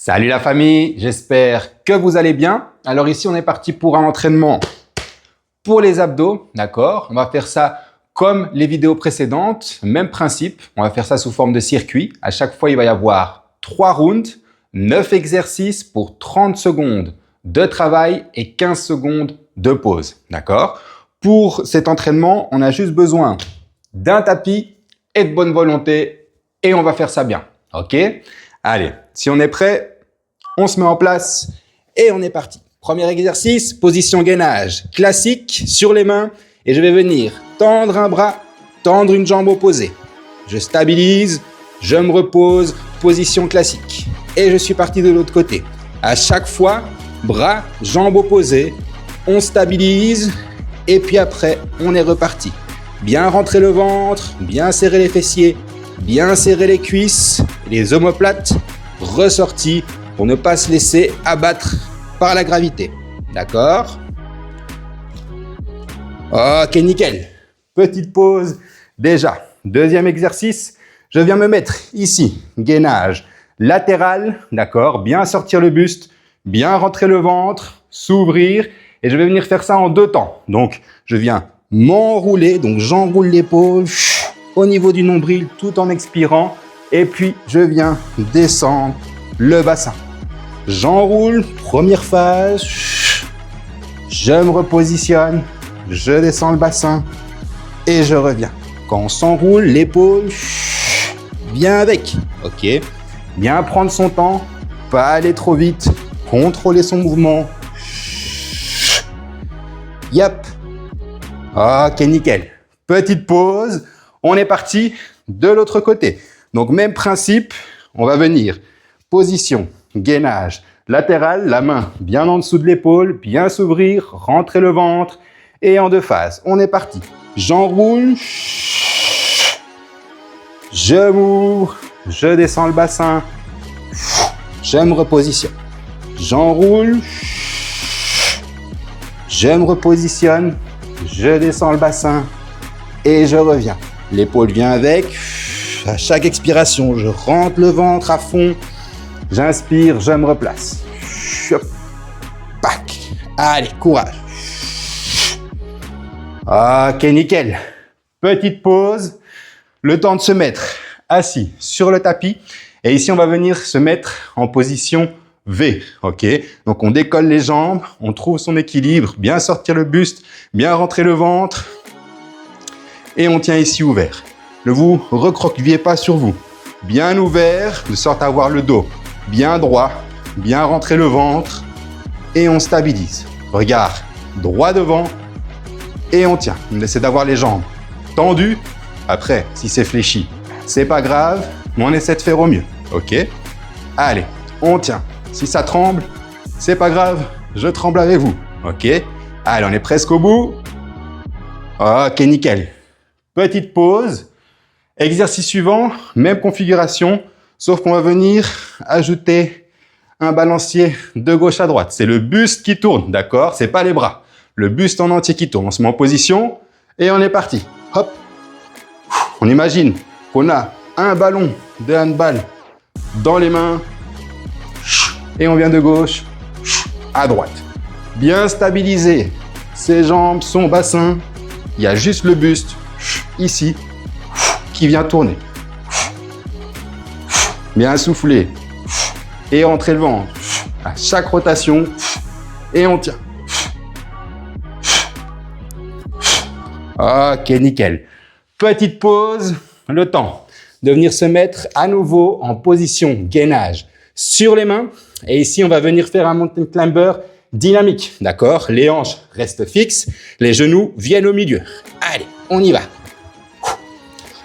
Salut la famille, j'espère que vous allez bien. Alors ici, on est parti pour un entraînement pour les abdos, d'accord? On va faire ça comme les vidéos précédentes, même principe. On va faire ça sous forme de circuit. À chaque fois, il va y avoir 3 rounds, 9 exercices pour 30 secondes de travail et 15 secondes de pause, d'accord? Pour cet entraînement, on a juste besoin d'un tapis et de bonne volonté et on va faire ça bien, ok? Allez, si on est prêt, on se met en place et on est parti. Premier exercice, position gainage classique sur les mains et je vais venir tendre un bras, tendre une jambe opposée. Je stabilise, je me repose, position classique. Et je suis parti de l'autre côté. À chaque fois, bras, jambes opposées, on stabilise et puis après, on est reparti. Bien rentrer le ventre, bien serrer les fessiers, bien serrer les cuisses, les omoplates, ressortis pour ne pas se laisser abattre par la gravité. D'accord? Ok, nickel. Petite pause. Déjà, deuxième exercice, je viens me mettre ici, gainage latéral, d'accord? Bien sortir le buste, bien rentrer le ventre, s'ouvrir et je vais venir faire ça en 2 temps. Donc, je viens m'enrouler, donc j'enroule l'épaule au niveau du nombril tout en expirant et puis je viens descendre le bassin. J'enroule, première phase, je me repositionne, je descends le bassin et je reviens. Quand on s'enroule, l'épaule, bien avec, ok? Bien prendre son temps, pas aller trop vite, contrôler son mouvement. Yep. Ok, nickel. Petite pause, on est parti de l'autre côté. Donc, même principe, on va venir, position, gainage, latéral, la main bien en dessous de l'épaule, bien s'ouvrir, rentrer le ventre et en 2 phases. On est parti. J'enroule, je m'ouvre, je descends le bassin, je me repositionne. J'enroule, je me repositionne, je descends le bassin et je reviens. L'épaule vient avec. À chaque expiration, je rentre le ventre à fond. J'inspire, je me replace. Pac. Allez, courage. Ok, nickel. Petite pause. Le temps de se mettre assis sur le tapis. Et ici, on va venir se mettre en position V. Ok. Donc, on décolle les jambes, on trouve son équilibre, bien sortir le buste, bien rentrer le ventre. Et on tient ici ouvert. Ne vous recroquevillez pas sur vous. Bien ouvert, de sorte à avoir le dos bien droit, bien rentrer le ventre et on stabilise. Regard droit devant et on tient. On essaie d'avoir les jambes tendues. Après, si c'est fléchi, c'est pas grave, mais on essaie de faire au mieux. Ok? Allez, on tient. Si ça tremble, c'est pas grave, je tremble avec vous. Ok? Allez, on est presque au bout. Ok, nickel. Petite pause. Exercice suivant, même configuration, sauf qu'on va venir ajouter un balancier de gauche à droite. C'est le buste qui tourne, d'accord? C'est pas les bras. Le buste en entier qui tourne. On se met en position et on est parti. Hop. On imagine qu'on a un ballon de handball dans les mains et on vient de gauche à droite. Bien stabilisé. Ses jambes, son bassin. Il y a juste le buste ici qui vient tourner. Bien souffler et rentrer le ventre à chaque rotation et on tient. Ok, nickel. Petite pause, le temps de venir se mettre à nouveau en position gainage sur les mains et ici on va venir faire un mountain climber dynamique, d'accord? Les hanches restent fixes, les genoux viennent au milieu. Allez, on y va.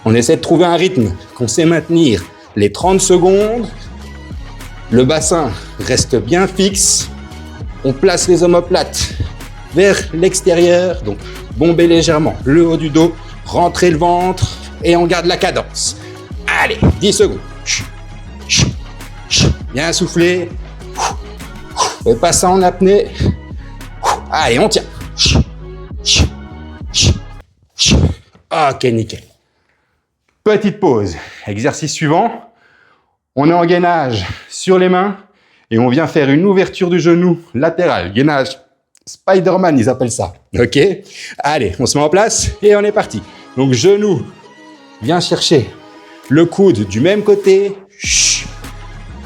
On essaie de trouver un rythme qu'on sait maintenir les 30 secondes. Le bassin reste bien fixe. On place les omoplates vers l'extérieur. Donc, bomber légèrement le haut du dos, rentrer le ventre et on garde la cadence. Allez, 10 secondes. Bien souffler. Et pas ça en apnée. Allez, on tient. Ok, nickel. Petite pause. Exercice suivant. On est en gainage sur les mains et on vient faire une ouverture du genou latéral. Gainage Spider-Man, ils appellent ça. OK? Allez, on se met en place et on est parti. Donc, genou, viens chercher le coude du même côté.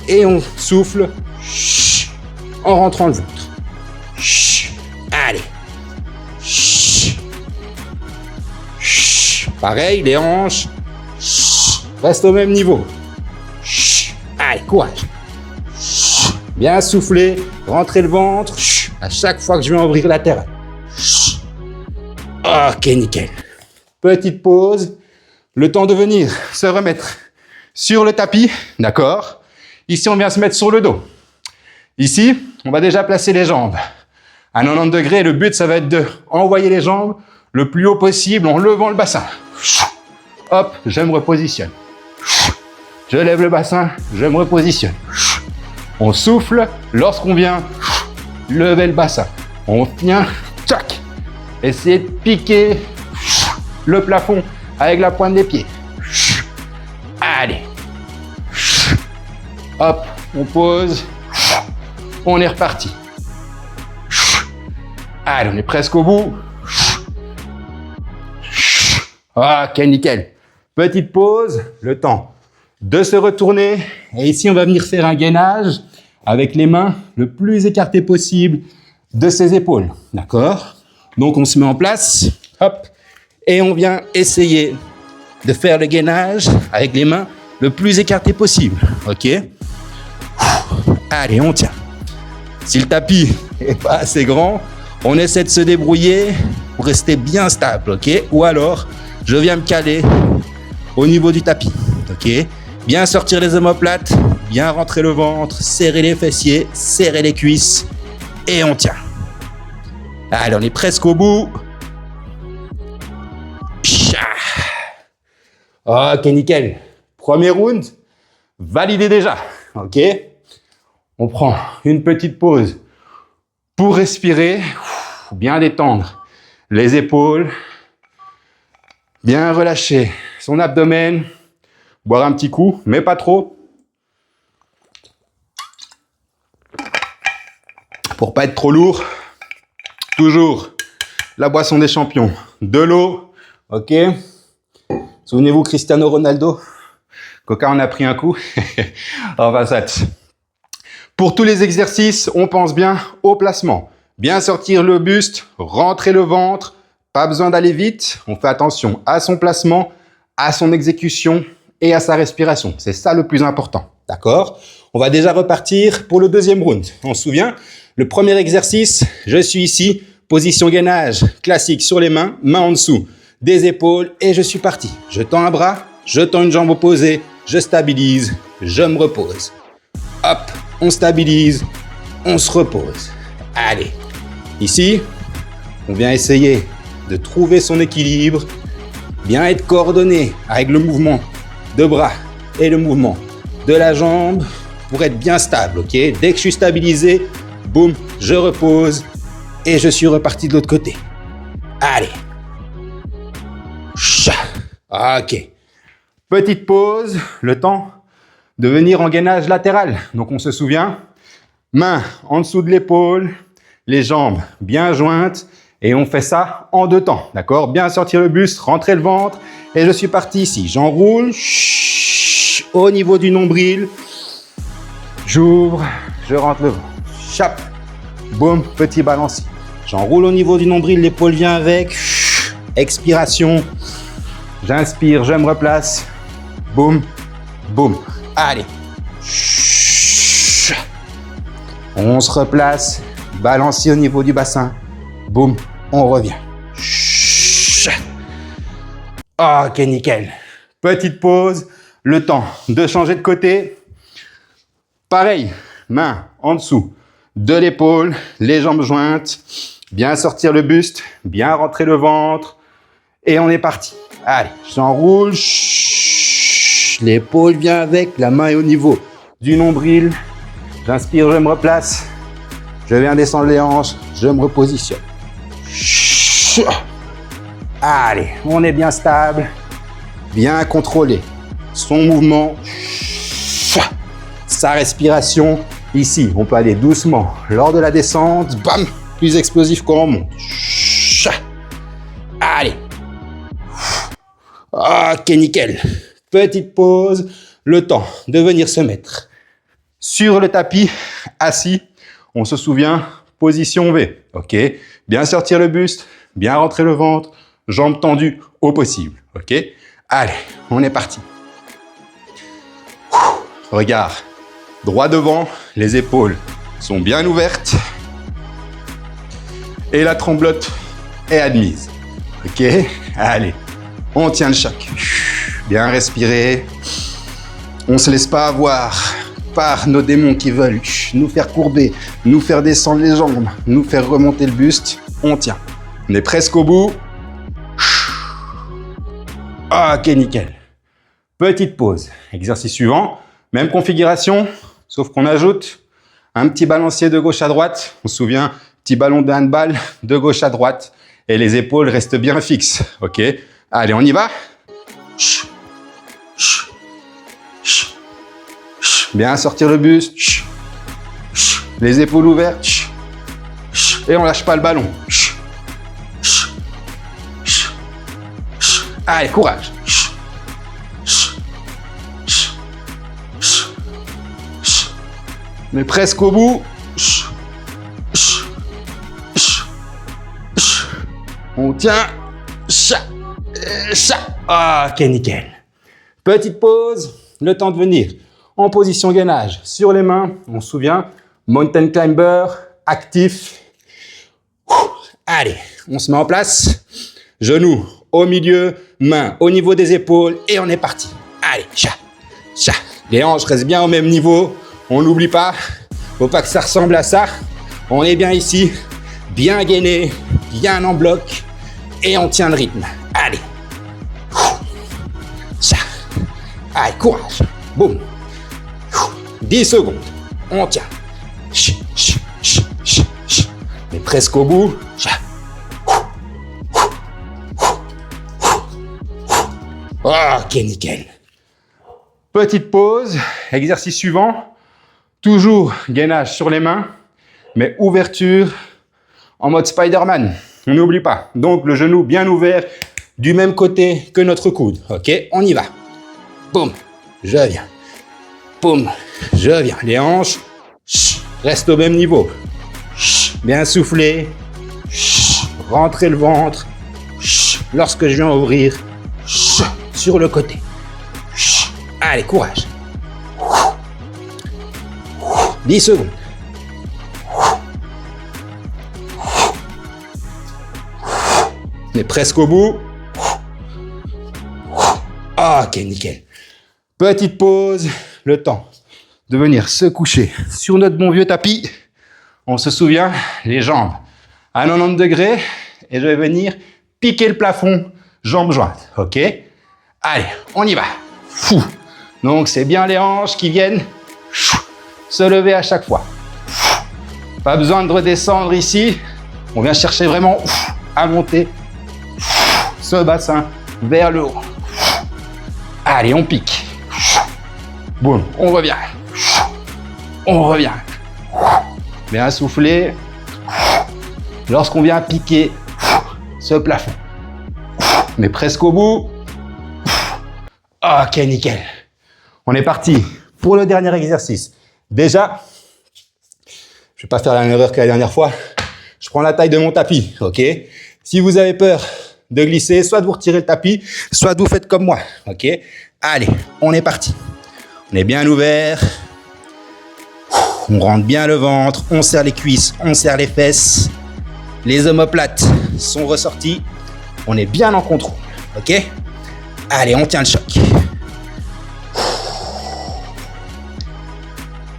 Et on souffle en rentrant le ventre. Allez. Pareil, les hanches. Reste au même niveau. Allez, courage. Bien souffler, rentrer le ventre. À chaque fois que je vais ouvrir latéral. Ok, nickel. Petite pause. Le temps de venir se remettre sur le tapis. D'accord? Ici, on vient se mettre sur le dos. Ici, on va déjà placer les jambes à 90 degrés. Le but, ça va être de envoyer les jambes le plus haut possible en levant le bassin. Hop, je me repositionne. Je lève le bassin, je me repositionne. On souffle lorsqu'on vient lever le bassin. On vient, tac, essayer de piquer le plafond avec la pointe des pieds. Allez. Hop, on pose. On est reparti. Allez, on est presque au bout. Ok, nickel. Petite pause, le temps de se retourner. Et ici, on va venir faire un gainage avec les mains le plus écartées possible de ses épaules. D'accord? Donc, on se met en place. Hop. Et on vient essayer de faire le gainage avec les mains le plus écartées possible. OK? Allez, on tient. Si le tapis n'est pas assez grand, on essaie de se débrouiller pour rester bien stable. OK? Ou alors, je viens me caler au niveau du tapis. OK? Bien sortir les omoplates, bien rentrer le ventre, serrer les fessiers, serrer les cuisses et on tient. Allez, on est presque au bout. Ok, nickel. Premier round, validé déjà. Ok? On prend une petite pause pour respirer, bien détendre les épaules, bien relâcher son abdomen, boire un petit coup, mais pas trop. Pour pas être trop lourd, toujours la boisson des champions, de l'eau, ok? Souvenez-vous Cristiano Ronaldo, Coca en a pris un coup, enfin ça. Pour tous les exercices, on pense bien au placement. Bien sortir le buste, rentrer le ventre, pas besoin d'aller vite, on fait attention à son placement, à son exécution et à sa respiration. C'est ça le plus important, d'accord? On va déjà repartir pour le deuxième round. On se souvient, le premier exercice, je suis ici, position gainage classique sur les mains, main en dessous des épaules et je suis parti. Je tends un bras, je tends une jambe opposée, je stabilise, je me repose. Hop, on stabilise, on se repose. Allez, ici, on vient essayer de trouver son équilibre, bien être coordonné avec le mouvement de bras et le mouvement de la jambe pour être bien stable, ok? Dès que je suis stabilisé, boum, je repose et je suis reparti de l'autre côté. Allez. Ok. Petite pause, le temps de venir en gainage latéral. Donc on se souvient, main en dessous de l'épaule, les jambes bien jointes et on fait ça en deux temps, d'accord? Bien sortir le buste, rentrer le ventre et je suis parti ici. J'enroule au niveau du nombril, j'ouvre, je rentre le ventre, chap, boum, petit balancier. J'enroule au niveau du nombril, l'épaule vient avec, expiration, j'inspire, je me replace, boum, boum. Allez, on se replace, balancier au niveau du bassin, boum, on revient. Ok, nickel. Petite pause, le temps de changer de côté. Pareil, main en dessous de l'épaule, les jambes jointes, bien sortir le buste, bien rentrer le ventre et on est parti. Allez, j'enroule, l'épaule vient avec, la main est au niveau du nombril. J'inspire, je me replace. Je viens descendre les hanches, je me repositionne. Allez, on est bien stable, bien contrôlé. Son mouvement, sa respiration Ici, on peut aller doucement lors de la descente. Bam! Plus explosif quand on monte. Cha. Allez. Ok, nickel. Petite pause. Le temps de venir se mettre sur le tapis, assis. On se souvient, position V. Ok? Bien sortir le buste, bien rentrer le ventre, jambes tendues au possible. Ok? Allez, on est parti. Regard droit devant, les épaules sont bien ouvertes et la tremblote est admise. Ok? Allez, on tient le choc. Bien respirer. On ne se laisse pas avoir par nos démons qui veulent nous faire courber, nous faire descendre les jambes, nous faire remonter le buste. On tient. On est presque au bout. Ok, nickel. Petite pause. Exercice suivant. Même configuration, sauf qu'on ajoute un petit balancier de gauche à droite. On se souvient, petit ballon de handball de gauche à droite. Et les épaules restent bien fixes. Ok? Allez, on y va. Bien sortir le buste. Les épaules ouvertes. Et on lâche pas le ballon. Allez, courage. On est presque au bout. On tient. Ok, nickel. Petite pause. Le temps de venir en position gainage sur les mains. On se souvient, mountain climber, actif. Allez, on se met en place. Genoux au milieu, mains au niveau des épaules et on est parti. Allez, cha. Les hanches restent bien au même niveau. On n'oublie pas, faut pas que ça ressemble à ça. On est bien ici, bien gainé, bien en bloc et on tient le rythme. Allez. Cha. Allez, courage. Boum. 10 secondes. On tient. On est presque au bout. Ok, nickel. Petite pause. Exercice suivant. Toujours gainage sur les mains, mais ouverture en mode Spider-Man. On n'oublie pas. Donc, le genou bien ouvert du même côté que notre coude. Ok, on y va. Boum. Je viens. Boum. Je viens. Les hanches restent au même niveau. Bien souffler. Rentrer le ventre. Lorsque je viens ouvrir, sur le côté. Allez, courage. 10 secondes. On est presque au bout. Ok, nickel. Petite pause. Le temps de venir se coucher sur notre bon vieux tapis. On se souvient, les jambes à 90 degrés. Et je vais venir piquer le plafond, jambes jointes. Ok? Allez, on y va. Donc, c'est bien les hanches qui viennent se lever à chaque fois. Pas besoin de redescendre ici. On vient chercher vraiment à monter ce bassin vers le haut. Allez, on pique. Boum, on revient. On revient. Bien souffler. Lorsqu'on vient piquer ce plafond. On est presque au bout. Ok, nickel. On est parti pour le dernier exercice. Déjà, je vais pas faire la même erreur que la dernière fois. Je prends la taille de mon tapis, ok? Si vous avez peur de glisser, soit de vous retirer le tapis, soit de vous faites comme moi, ok? Allez, on est parti. On est bien ouvert. On rentre bien le ventre, on serre les cuisses, on serre les fesses. Les omoplates sont ressortis. On est bien en contrôle, ok? Allez, on tient le choc.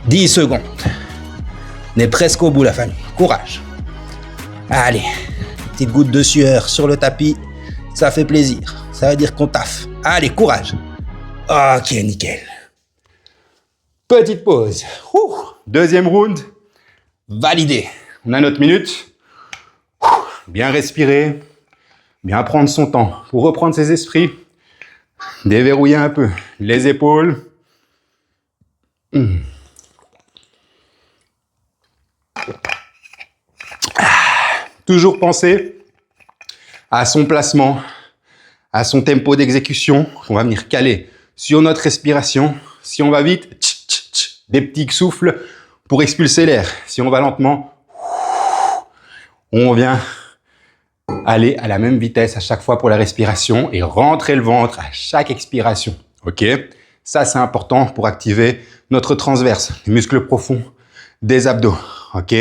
10 secondes. On est presque au bout, la famille. Courage. Allez, petite goutte de sueur sur le tapis. Ça fait plaisir. Ça veut dire qu'on taffe. Allez, courage. Ok, nickel. Petite pause. Deuxième round. Validé. On a notre minute. Bien respirer. Bien prendre son temps pour reprendre ses esprits. Déverrouiller un peu les épaules. Toujours penser à son placement, à son tempo d'exécution. On va venir caler sur notre respiration. Si on va vite, des petits souffles pour expulser l'air. Si on va lentement, on vient aller à la même vitesse à chaque fois pour la respiration et rentrer le ventre à chaque expiration. Ok? Ça, c'est important pour activer notre transverse, les muscles profonds des abdos. Ok?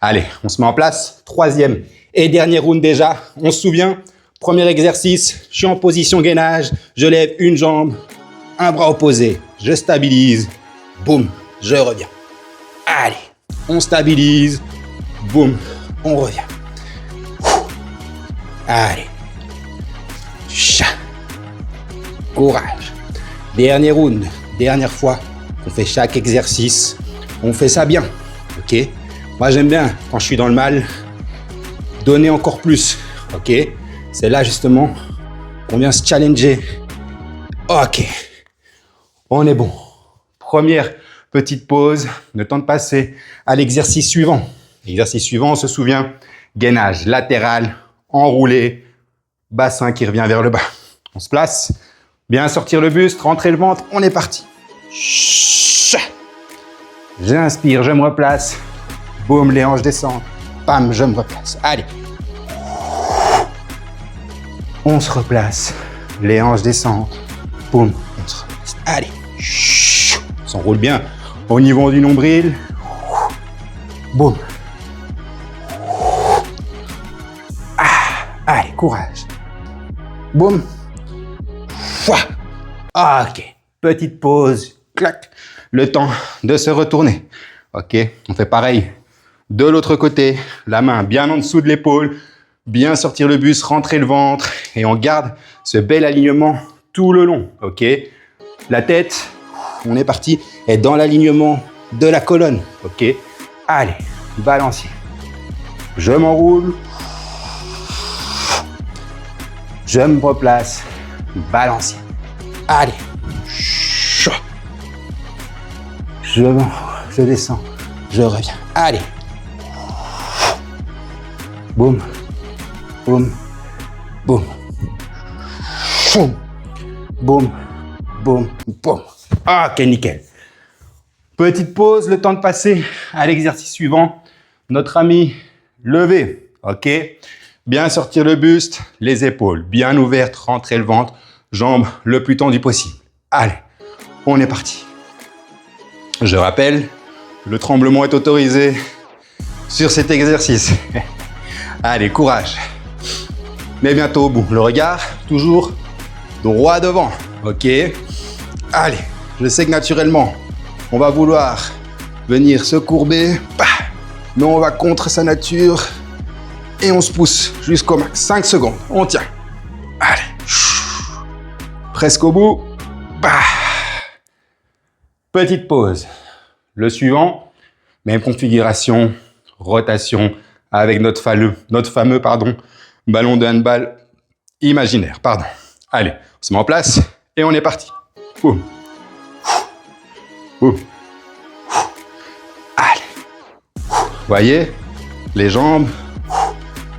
Allez, on se met en place. Troisième et dernier round déjà. On se souvient, premier exercice, je suis en position gainage, je lève une jambe, un bras opposé, je stabilise, boum, je reviens. Allez, on stabilise, boum, on revient. Allez, courage. Dernier round, dernière fois, on fait chaque exercice, on fait ça bien, ok? Moi, j'aime bien, quand je suis dans le mal, donner encore plus, ok? C'est là, justement, qu'on vient se challenger. Ok, on est bon. Première petite pause, le temps de passer à l'exercice suivant. L'exercice suivant, on se souvient, gainage latéral, enroulé, bassin qui revient vers le bas. On se place, bien sortir le buste, rentrer le ventre, on est parti. J'inspire, je me replace. Boum, les hanches descendent. Pam, je me replace. Allez. On se replace. Les hanches descendent. Boum, on se replace. Allez. On s'enroule bien au niveau du nombril. Boum. Allez, courage. Boum. Ok. Petite pause. Clac. Le temps de se retourner. Ok. On fait pareil. De l'autre côté, la main bien en dessous de l'épaule, bien sortir le buste, rentrer le ventre et on garde ce bel alignement tout le long, ok? La tête, on est parti, est dans l'alignement de la colonne, ok? Allez, balancier. Je m'enroule. Je me replace, balancier. Allez. Je descends, je reviens. Allez. Boum, boum, boum, boum, boum, boum. Ok, nickel. Petite pause, le temps de passer à l'exercice suivant. Notre ami levé, ok? Bien sortir le buste, les épaules bien ouvertes, rentrer le ventre, jambes le plus tendues possible. Allez, on est parti. Je rappelle, le tremblement est autorisé sur cet exercice. Allez, courage. Mais bientôt au bout. Le regard, toujours droit devant. Ok. Allez, je sais que naturellement, on va vouloir venir se courber. Mais on va contre sa nature. Et on se pousse jusqu'au max. 5 secondes. On tient. Allez. Presque au bout. Petite pause. Le suivant, même configuration, rotation, avec notre fameux ballon de handball imaginaire. Allez, on se met en place et on est parti. Boum. Boum. Allez. Vous voyez, les jambes,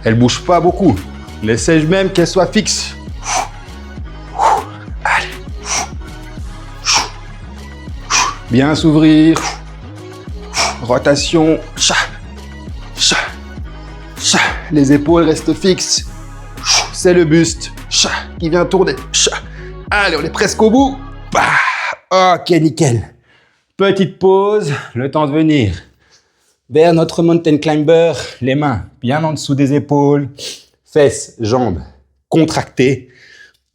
elles bougent pas beaucoup. Laissez même qu'elles soient fixes. Allez. Bien s'ouvrir. Rotation. Les épaules restent fixes. C'est le buste qui vient tourner. Allez, on est presque au bout. Ok, nickel. Petite pause, le temps de venir vers notre mountain climber. Les mains bien en dessous des épaules. Fesses, jambes contractées.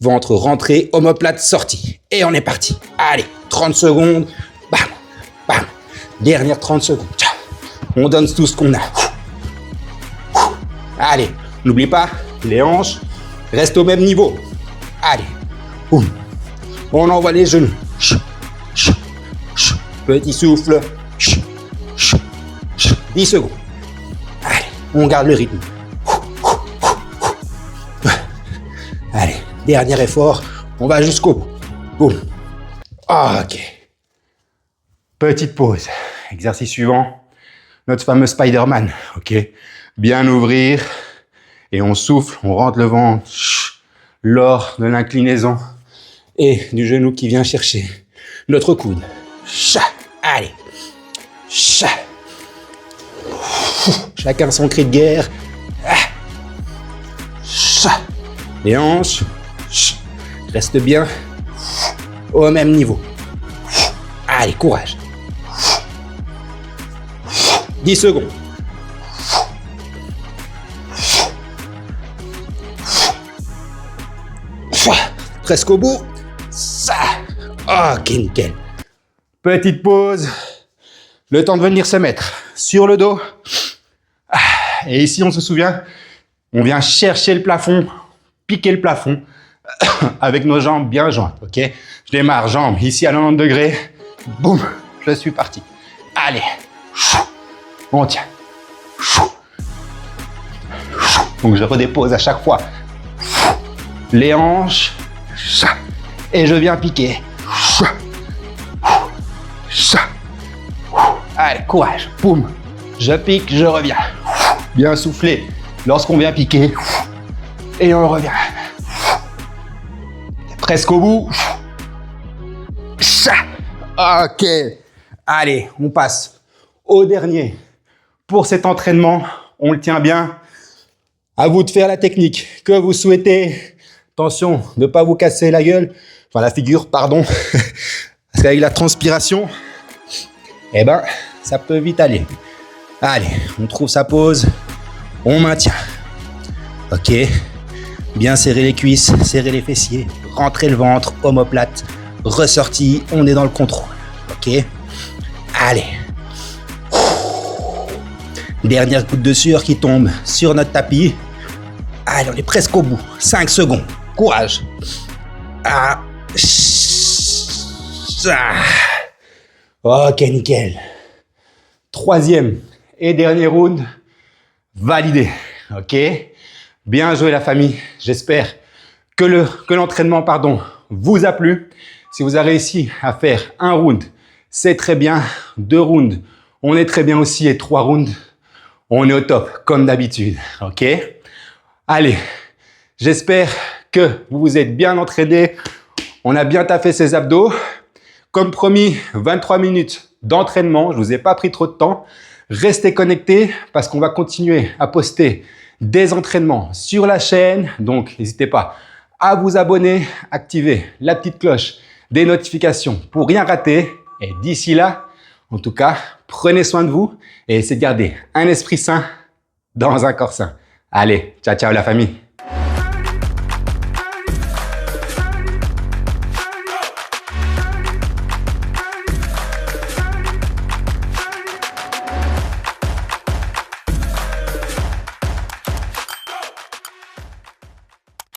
Ventre rentré, omoplate sortie. Et on est parti. Allez, 30 secondes. Bam, bam. Dernière 30 secondes. On donne tout ce qu'on a. Allez, n'oublie pas, les hanches restent au même niveau. Allez, boum. On envoie les genoux. Petit souffle. 10 secondes. Allez, on garde le rythme. Allez, dernier effort. On va jusqu'au bout. Boum. Ok. Petite pause. Exercice suivant. notre fameux Spider-Man, ok? Bien ouvrir et on souffle, on rentre le ventre lors de l'inclinaison et du genou qui vient chercher notre coude. Allez. Chacun son cri de guerre. Les hanches. Reste bien au même niveau. Allez, courage. 10 secondes. Presque au bout. Ça. Ok, nickel. Petite pause. Le temps de venir se mettre sur le dos. Et ici, on se souvient, on vient chercher le plafond, piquer le plafond avec nos jambes bien jointes, ok? Je démarre, jambes ici à 90 degrés. Boum, je suis parti. Allez. On tient. Donc, je redépose à chaque fois les hanches. Et je viens piquer. Allez, courage. Boum. Je pique, je reviens. Bien souffler lorsqu'on vient piquer. Et on revient. Presque au bout. Ok. Allez, on passe au dernier. Pour cet entraînement, on le tient bien. À vous de faire la technique que vous souhaitez. Attention de ne pas vous casser la gueule. Enfin, la figure, pardon. Parce qu'avec la transpiration, eh ben, ça peut vite aller. Allez, on trouve sa pose. On maintient. Ok. Bien serrer les cuisses, serrer les fessiers. Rentrer le ventre, omoplate. Ressorti, on est dans le contrôle. Ok. Allez. Dernière goutte de sueur qui tombe sur notre tapis. Allez, on est presque au bout. 5 secondes. Courage. Ok, nickel. Troisième et dernier round. Validé. Ok. Bien joué la famille. J'espère que l'entraînement, vous a plu. Si vous avez réussi à faire un round, c'est très bien. 2 rounds, on est très bien aussi. Et 3 rounds, on est au top, comme d'habitude. Ok. Allez, j'espère que vous vous êtes bien entraînés. On a bien taffé ces abdos. Comme promis, 23 minutes d'entraînement. Je vous ai pas pris trop de temps. Restez connectés parce qu'on va continuer à poster des entraînements sur la chaîne. Donc, n'hésitez pas à vous abonner, activer la petite cloche des notifications pour rien rater. Et d'ici là, en tout cas, prenez soin de vous et essayez de garder un esprit sain dans un corps sain. Allez, ciao, ciao la famille.